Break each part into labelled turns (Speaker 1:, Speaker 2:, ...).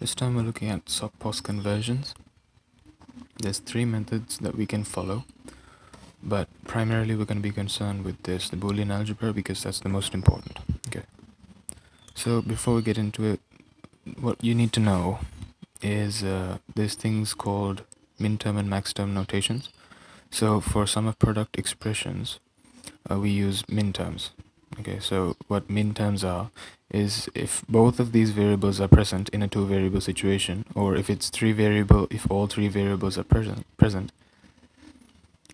Speaker 1: This time we're looking at SOP POS conversions. There's three methods that we can follow, but primarily we're going to be concerned with the Boolean algebra, because that's the most important. Okay. So before we get into it, what you need to know is there's things called MINTERM and MAXTERM notations. So for sum of product expressions, we use MINTERMs. Okay, so what MINTERMs are is if both of these variables are present in a two variable situation, or if it's three variable, if all three variables are present,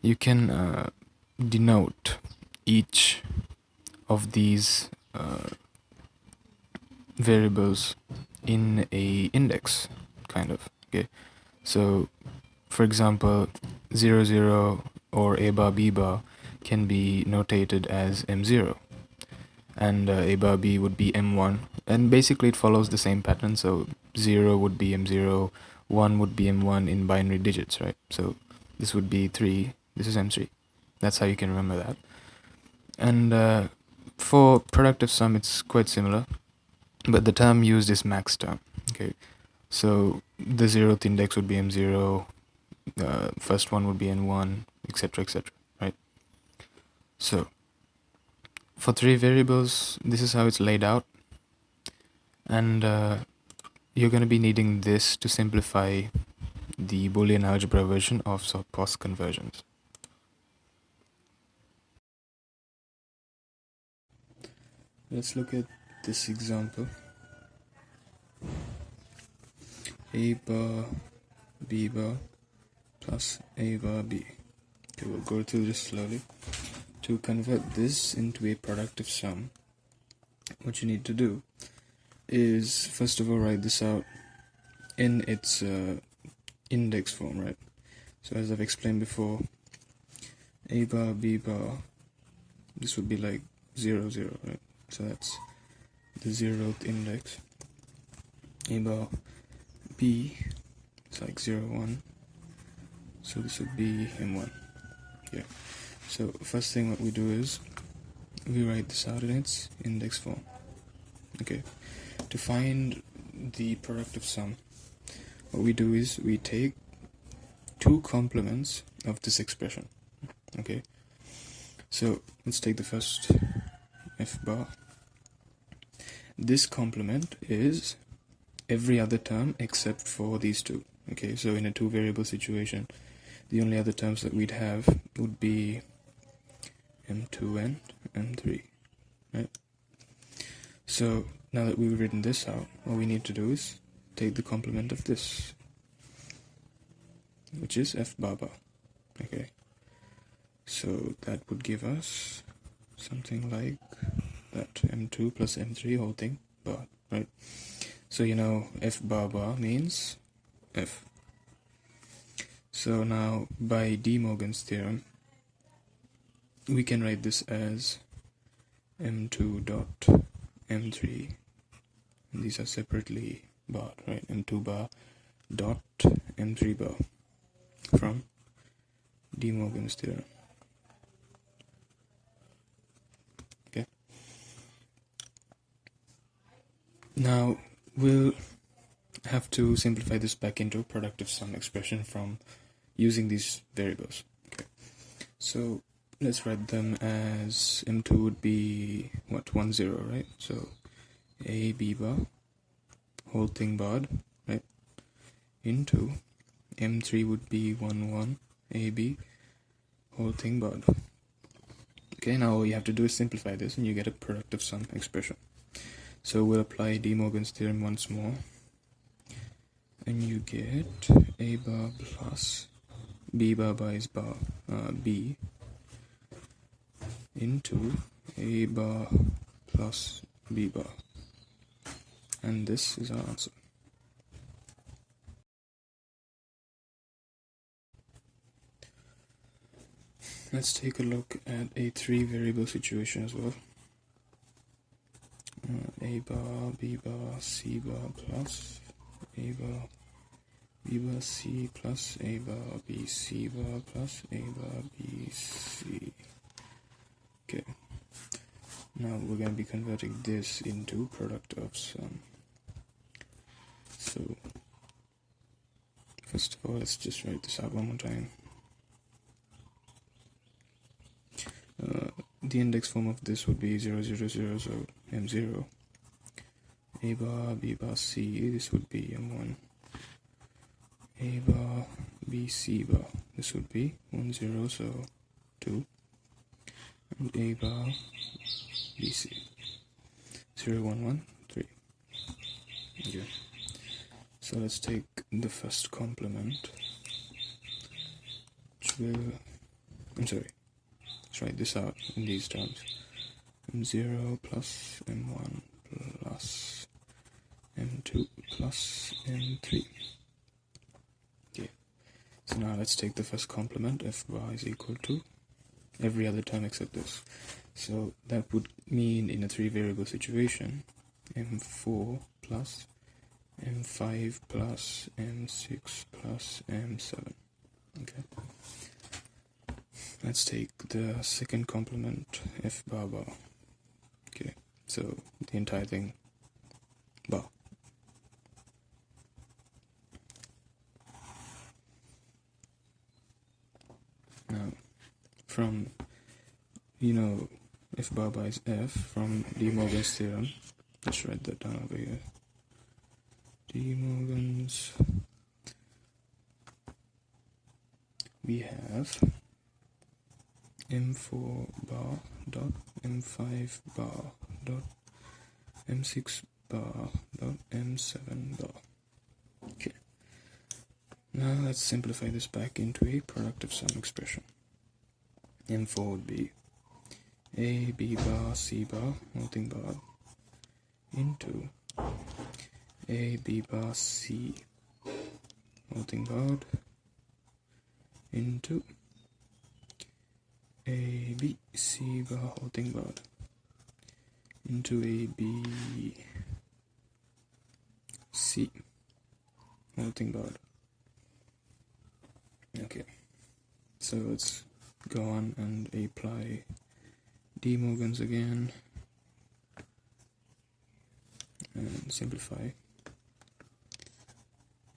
Speaker 1: you can denote each of these variables in a index, kind of. Okay, so for example, 0 0 or a bar b bar can be notated as m0, and a bar b would be m1, and basically it follows the same pattern. So 0 would be m0, 1 would be m1 in binary digits, right? So this would be 3, this is m3. That's how you can remember that. And for product of sum, it's quite similar, but the term used is max term. Okay, so the 0th index would be m0, first one would be n1, etc, etc, right? So for three variables, this is how it's laid out, and you're going to be needing this to simplify the Boolean algebra version of SOP POS conversions. Let's look at this example. A bar b bar plus a bar b. Okay, we'll go through this slowly. To convert this into a product of sum, what you need to do is first of all write this out in its index form, right? So as I've explained before, a bar b bar, this would be like 0 0, right? So that's the 0th index. A bar b, it's like 0 1, so this would be m1. Yeah. So first thing what we do is we write this out in its index form. Okay. To find the product of sum, what we do is we take two complements of this expression. Okay. So let's take the first f bar. This complement is every other term except for these two. Okay, so in a two variable situation, the only other terms that we'd have would be m2 and m3, right? So now that we've written this out, all we need to do is take the complement of this, which is f bar bar. Okay, so that would give us something like that, m2 plus m3 whole thing bar, right? So you know f bar bar means f. So now by De Morgan's theorem, we can write this as m2 dot m3, and these are separately barred, right? m2 bar dot m3 bar from De Morgan's theorem. Okay. Now we'll have to simplify this back into a product of sum expression from using these variables. Okay. So let's write them as m2 would be what, 1 0, right? So a b bar whole thing barred, right, into m3 would be 1 1 a b whole thing barred. Okay, now all you have to do is simplify this and you get a product of sum expression. So we'll apply De Morgan's theorem once more, and you get a bar plus b bar bar is bar b into a bar plus b bar, and this is our answer. Let's take a look at a three variable situation as well. A bar b bar c bar plus a bar b bar c plus a bar b c bar plus a bar b c. Okay, now we're going to be converting this into product of sum. So first of all, let's just write this out one more time. The index form of this would be 0, 0, 0, so M0. A bar, B bar, C, this would be M1. A bar, B, C bar, this would be 1, 0, so 2. And A bar, B, C, 0, 1, 1, 3. Okay. So let's take the first complement, which will, let's write this out in these terms. M0 plus M1 plus M2 plus M3. Okay. So now let's take the first complement, F bar is equal to every other term except this. So that would mean in a 3-variable situation, M4 plus M5 plus M6 plus M7. Okay. Let's take the second complement, F bar bar. Okay, so the entire thing bar. Now, from, F bar bar is F from De Morgan's theorem. Let's write that down over here. De Morgan's, we have M4 bar dot M5 bar dot M6 bar dot M7 bar. Okay. Now let's simplify this back into a product of sum expression. M4 would be A, B bar, C bar, nothing bar, into A, B bar, C, nothing bar, into A, B, C bar, whole thing bar, into A, B, C, whole thing bar. Okay, so let's go on and apply De Morgan's again and simplify.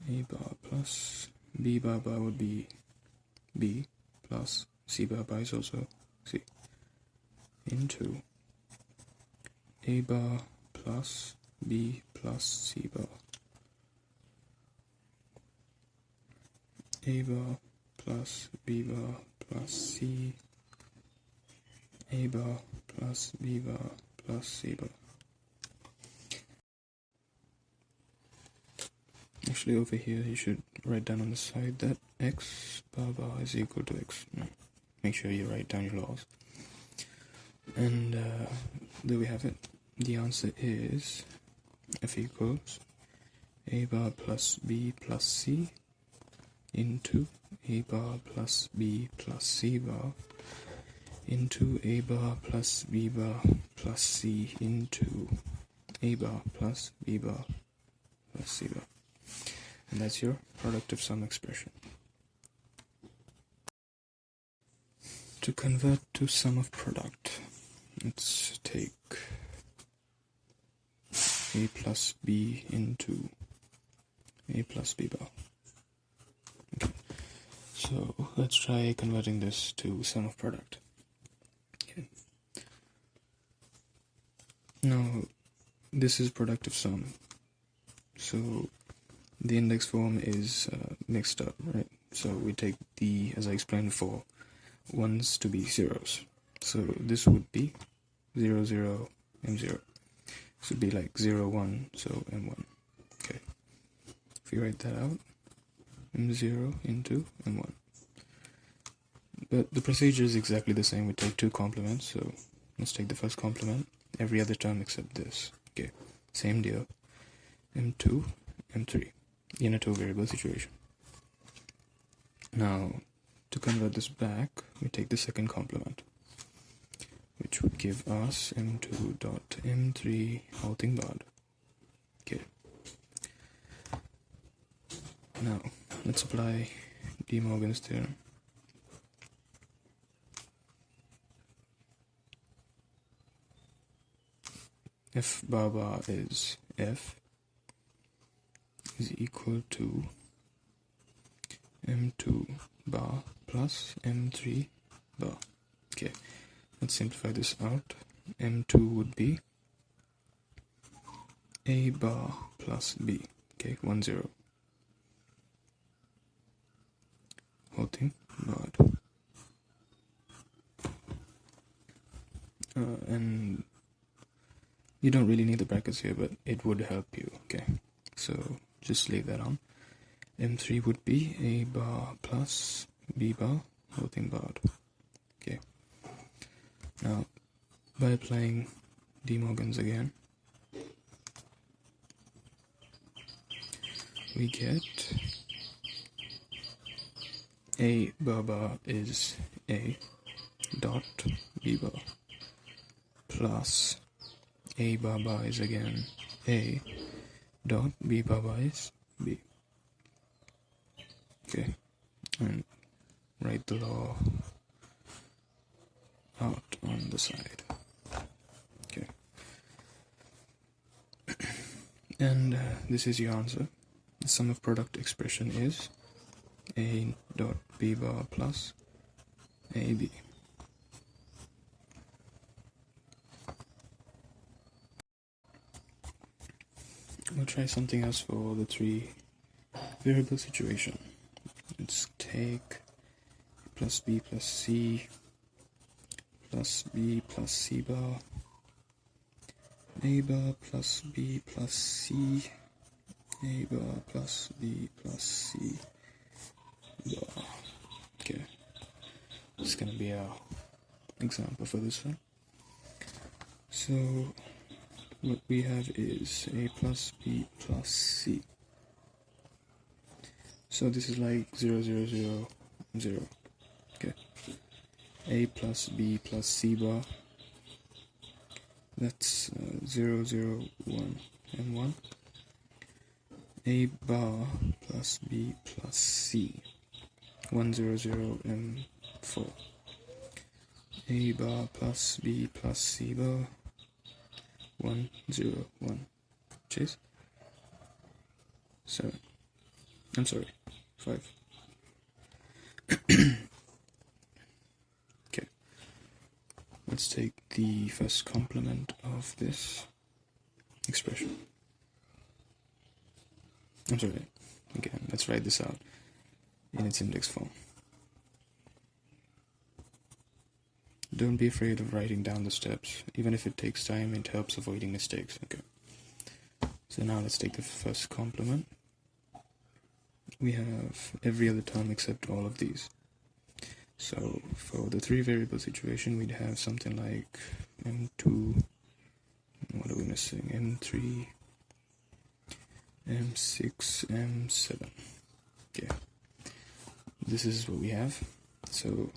Speaker 1: A bar plus B bar bar would be B plus C bar bar is also C into A bar plus B plus C bar. A bar plus B bar plus C. A bar plus B bar plus C bar. Actually, over here you should write down on the side that X bar bar is equal to X. Make sure you write down your laws. And there we have it. The answer is F equals A bar plus B plus C into A bar plus B plus C bar into A bar plus B bar plus C into A bar plus B bar plus C bar. And that's your product of sum expression. To convert to sum of product, let's take A plus B into A plus B bar. Okay. So let's try converting this to sum of product. Okay. Now this is product of sum, so the index form is mixed up, right? So we take the, as I explained before, ones to be zeros. So this would be 0, 0, M0. This would be like 0, 1, so M1. Okay. If you write that out, M0 into M1. But the procedure is exactly the same. We take two complements, so let's take the first complement, every other term except this. Okay, same deal. M2, M3 in a 2-variable situation. Now, to convert this back, we take the second complement, which would give us M2 dot M3 whole thing bar. Okay. Now, let's apply De Morgan's theorem. F bar bar is F is equal to M2 bar plus M3 bar. Okay, let's simplify this out. M2 would be A bar plus B. Okay, 1 0. Whole thing, but and you don't really need the brackets here, but it would help you. Okay, so just leave that on. M3 would be A bar plus B bar, whole thing barred. Okay, now by applying De Morgan's again, we get A bar bar is A dot B bar plus A bar bar is again A dot B bar bar is B. Okay, and write the law out on the side. Okay, and this is your answer. The sum of product expression is A dot B bar plus AB. We'll try something else for the 3 variable situation. Let's take plus B plus C plus B plus C bar, A bar plus B plus C, A bar plus B plus C bar. Okay, this is going to be our example for this one. So what we have is A plus B plus C. So this is like 0 0 0 0. Okay, A plus B plus C bar, that's 0 0 1 and 1. A bar plus B plus C, 1 0 0 and 4. A bar plus B plus C bar, 1 0 1. Chase 7. I'm sorry, 5. Okay, let's take the first complement of this expression. I'm sorry, again, let's write this out in its index form. Don't be afraid of writing down the steps. Even if it takes time, it helps avoiding mistakes. Okay, so now let's take the first complement. We have every other term except all of these. So for the 3 variable situation, we'd have something like M2, what are we missing? M3, M6, M7. Okay, this is what we have. So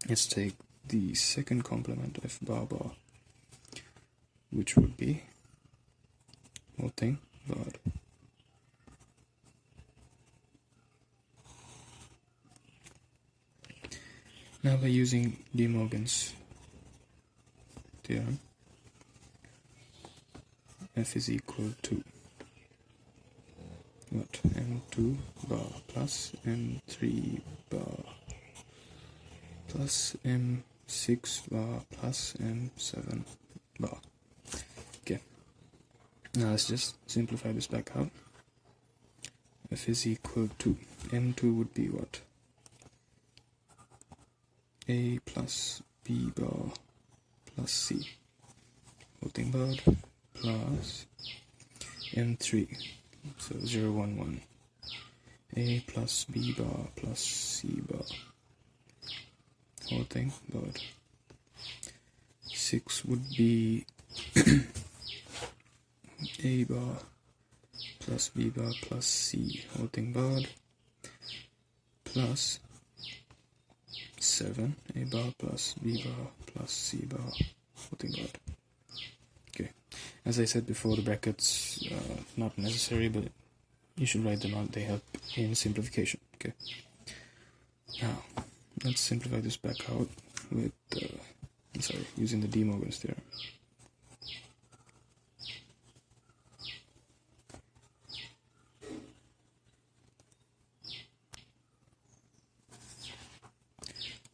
Speaker 1: let's take the second complement of bar bar, which would be whole thing barred. Now by using De Morgan's theorem, F is equal to what? M2 bar plus M3 bar plus M6 bar plus M7 bar. Okay, now let's just simplify this back out. F is equal to M2 would be what? A plus B bar plus C, whole thing barred, plus M3, so 0 1 1, A plus B bar plus C bar, whole thing barred. 6 would be A bar plus B bar plus C, whole thing barred, plus 7, A bar plus B bar plus C bar, whole thing barred. Okay, as I said before, the brackets are not necessary, but you should write them out. They help in simplification. Okay, now let's simplify this back out with using the De Morgan's theorem.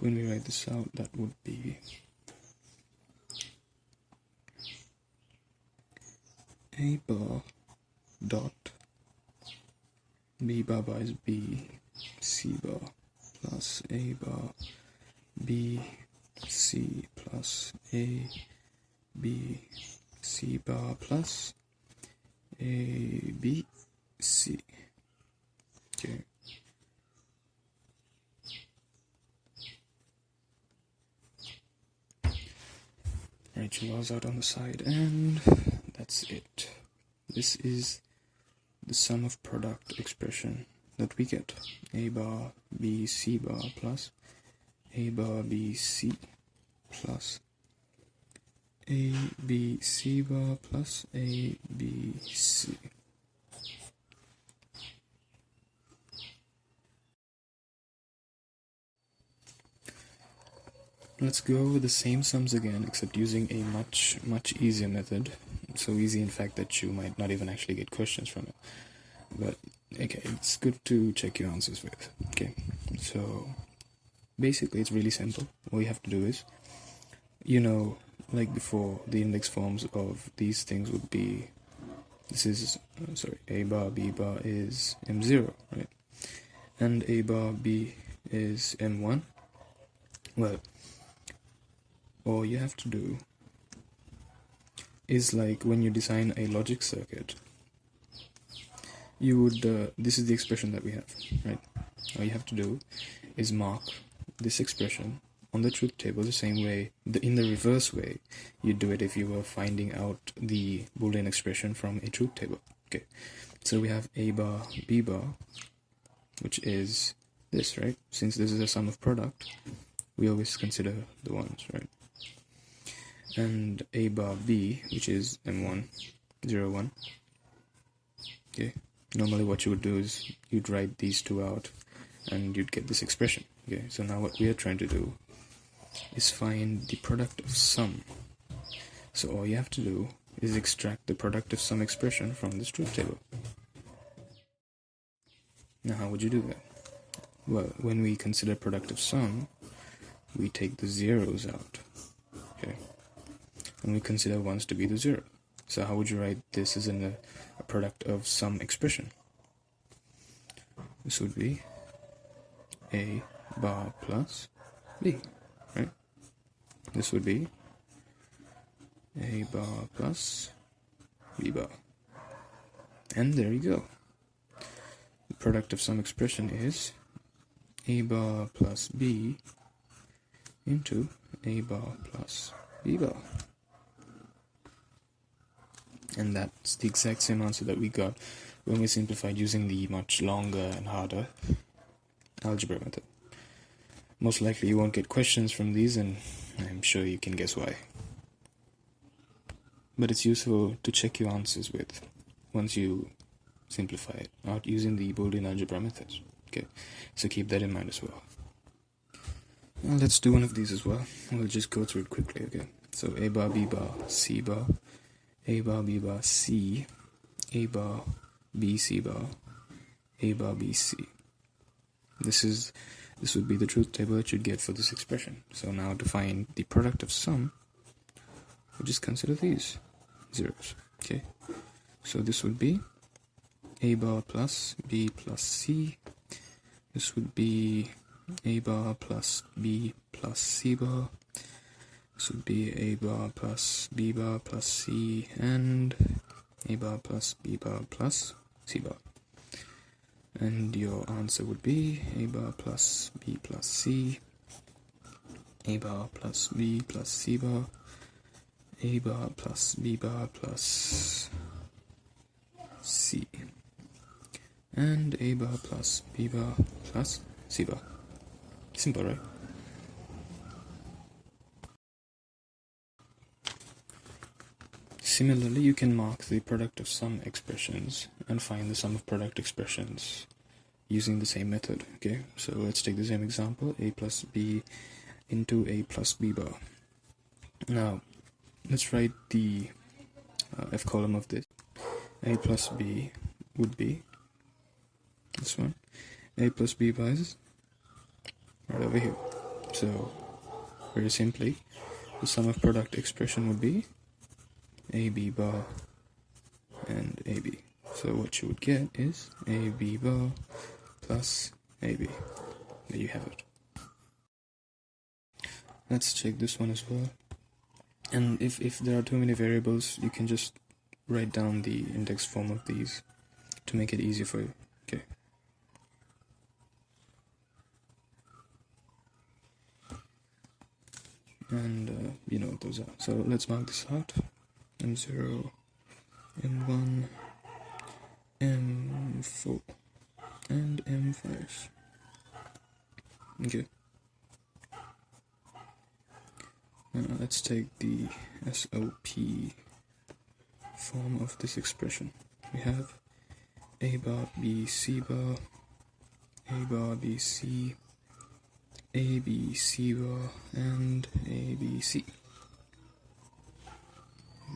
Speaker 1: when we write this out, that would be A bar dot B bar is B, C bar plus A bar B, C plus A, B, C bar plus A, B, C. Okay. Write your laws out on the side, and that's it. This is the sum of product expression that we get. A bar B C bar plus A bar B C plus A B C bar plus A B C. Let's go over the same sums again, except using a much easier method. So easy, in fact, that you might not even actually get questions from it. But okay, it's good to check your answers with. Okay, so basically it's really simple. All you have to do is, like before, the index forms of these things would be, this is, A bar B bar is M0, right? And A bar B is M1. Well, all you have to do is, like when you design a logic circuit, you would, this is the expression that we have, right? All you have to do is mark this expression on the truth table the same way, in the reverse way you'd do it if you were finding out the Boolean expression from a truth table. Okay, so we have A bar B bar, which is this, right? Since this is a sum of product, we always consider the ones, right? And A bar B, which is M1, 0, 1. Okay, normally what you would do is you'd write these two out and you'd get this expression. Okay, so now what we are trying to do is find the product of sum. So all you have to do is extract the product of sum expression from this truth table. Now how would you do that? Well, when we consider product of sum, we take the zeros out. Okay, and we consider ones to be the zero. So how would you write this as in a product of sum expression? This would be A bar plus B, right? This would be A bar plus B bar. And there you go. The product of sum expression is A bar plus B into A bar plus B bar. And that's the exact same answer that we got when we simplified using the much longer and harder algebra method. Most likely you won't get questions from these, and I'm sure you can guess why. But it's useful to check your answers with once you simplify it out using the Boolean algebra methods. Okay, so keep that in mind as well. Now let's do one of these as well. We'll just go through it quickly. Okay, so A bar B bar C bar, A bar B bar C, A bar B C bar, A bar B C. This would be the truth table that you'd get for this expression. So now to find the product of sum, we'll just consider these zeros. Okay, so this would be A bar plus B plus C. This would be A bar plus B plus C bar. This would be A bar plus B bar plus C, and A bar plus B bar plus C bar. And your answer would be A bar plus B plus C, A bar plus B plus C bar, A bar plus B bar plus C, and A bar plus B bar plus C bar. Simple, right? Similarly, you can mark the product of sum expressions and find the sum of product expressions using the same method. Okay, so let's take the same example, A plus B into A plus B bar. Now, let's write the F column of this. A plus B would be this one. A plus B bar is right over here. So very simply, the sum of product expression would be AB bar and AB. So what you would get is AB bar plus AB. There you have it. Let's check this one as well. And if there are too many variables, you can just write down the index form of these to make it easier for you. Okay. And you know what those are. So let's mark this out. M0, M1, M4, and M5. Okay. Now let's take the SOP form of this expression. We have A bar B C bar, A bar B C, A B C bar, and A B C.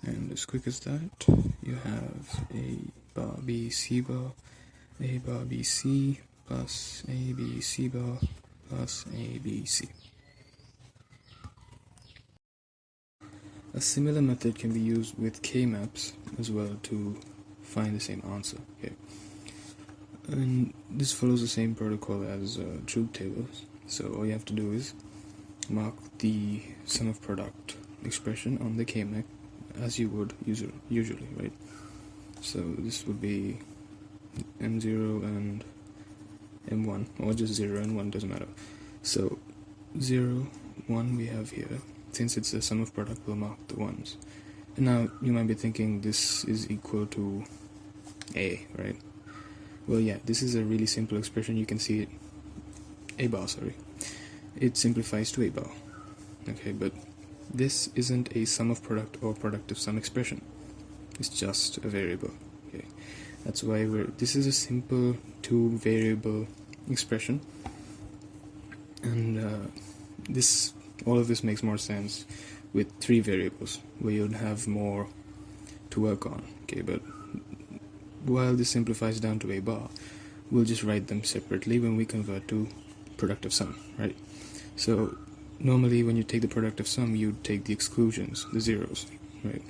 Speaker 1: And as quick as that, you have A bar B C bar, A bar B C plus A B C bar plus A B C. A similar method can be used with KMAPS as well to find the same answer. Okay. And this follows the same protocol as truth tables. So all you have to do is mark the sum of product expression on the KMAP as you would usually, right? So this would be M0 and M1, or just 0 and 1, doesn't matter. So 0, 1 we have here. Since it's a sum of product, we'll mark the ones. And now you might be thinking this is equal to A, right? Well, yeah, this is a really simple expression. You can see it, A bar, sorry. It simplifies to A bar. Okay, but this isn't a sum of product or product of sum expression. It's just a variable. Okay, that's why this is a simple two variable expression, and all of this makes more sense with three variables, where you'd have more to work on. Okay, but while this simplifies down to A bar, we'll just write them separately when we convert to product of sum, right? So normally when you take the product of sum, you take the exclusions, the zeros, right?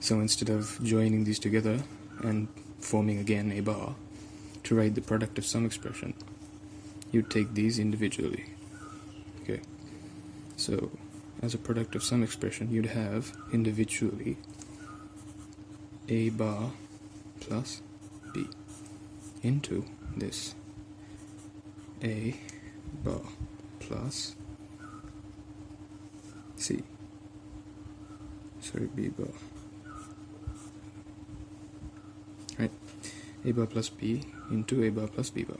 Speaker 1: So instead of joining these together and forming again A bar to write the product of sum expression, you take these individually. Okay, so as a product of sum expression, you'd have individually A bar plus B into this A bar plus C. Sorry, B bar. Right, A bar plus B into A bar plus B bar.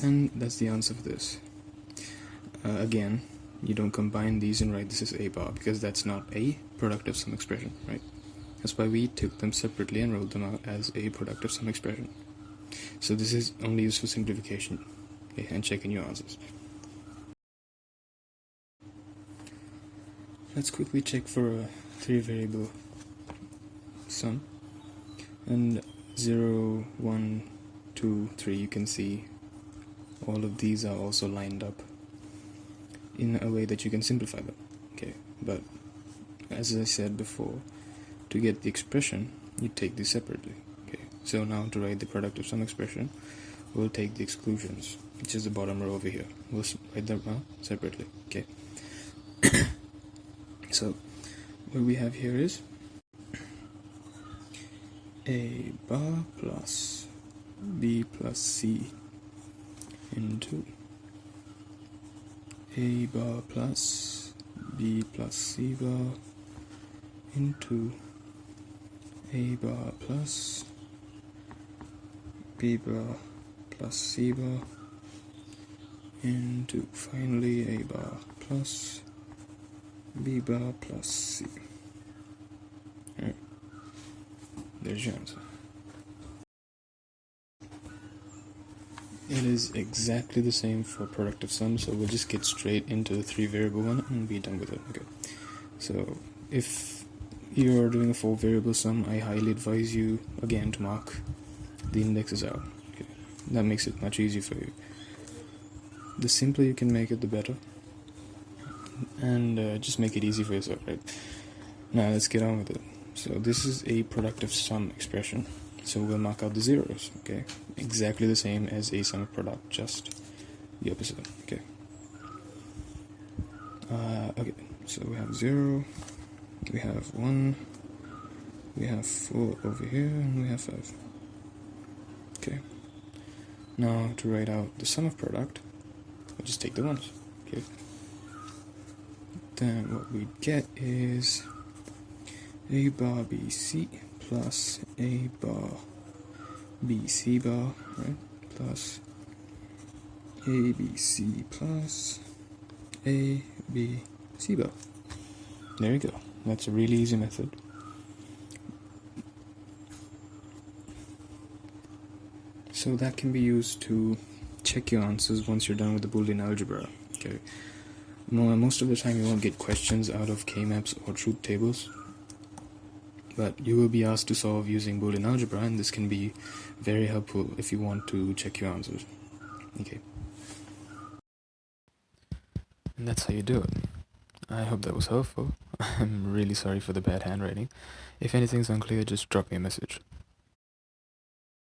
Speaker 1: And that's the answer for this. Again, you don't combine these and write this as A bar, because that's not a product of sum expression, right? That's why we took them separately and wrote them out as a product of sum expression. So this is only used for simplification, okay, and checking your answers. Let's quickly check for a three variable sum. And 0, 1, 2, 3, you can see all of these are also lined up in a way that you can simplify them. Okay, but as I said before, to get the expression, you take these separately. Okay, so now to write the product of sum expression, we'll take the exclusions, which is the bottom row over here. We'll write them out separately. Okay, so what we have here is A bar plus B plus C into A bar plus B plus C bar into A bar plus B bar plus C bar into finally A bar plus B bar plus C. Alright, there's your answer. It is exactly the same for product of sum, so we'll just get straight into the three variable one and be done with it. Okay, so if you're doing a 4 variable sum, I highly advise you again to mark the indexes out. Okay, that makes it much easier for you. The simpler you can make it, the better. And just make it easy for yourself, right? Now let's get on with it. So this is a product of sum expression. So we'll mark out the zeros, okay? Exactly the same as a sum of product, just the opposite, okay? Okay, so we have 0, we have 1, we have 4 over here, and we have 5. Okay. Now to write out the sum of product, we'll just take the ones, okay? Then what we get is a bar BC plus a bar BC bar, right? Plus ABC plus ABC bar. There you go. That's a really easy method. So that can be used to check your answers once you're done with the Boolean algebra. Okay. Most of the time you won't get questions out of KMAPS or truth tables, but you will be asked to solve using Boolean algebra, and this can be very helpful if you want to check your answers. Okay. And that's how you do it. I hope that was helpful. I'm really sorry for the bad handwriting. If anything's unclear, just drop me a message.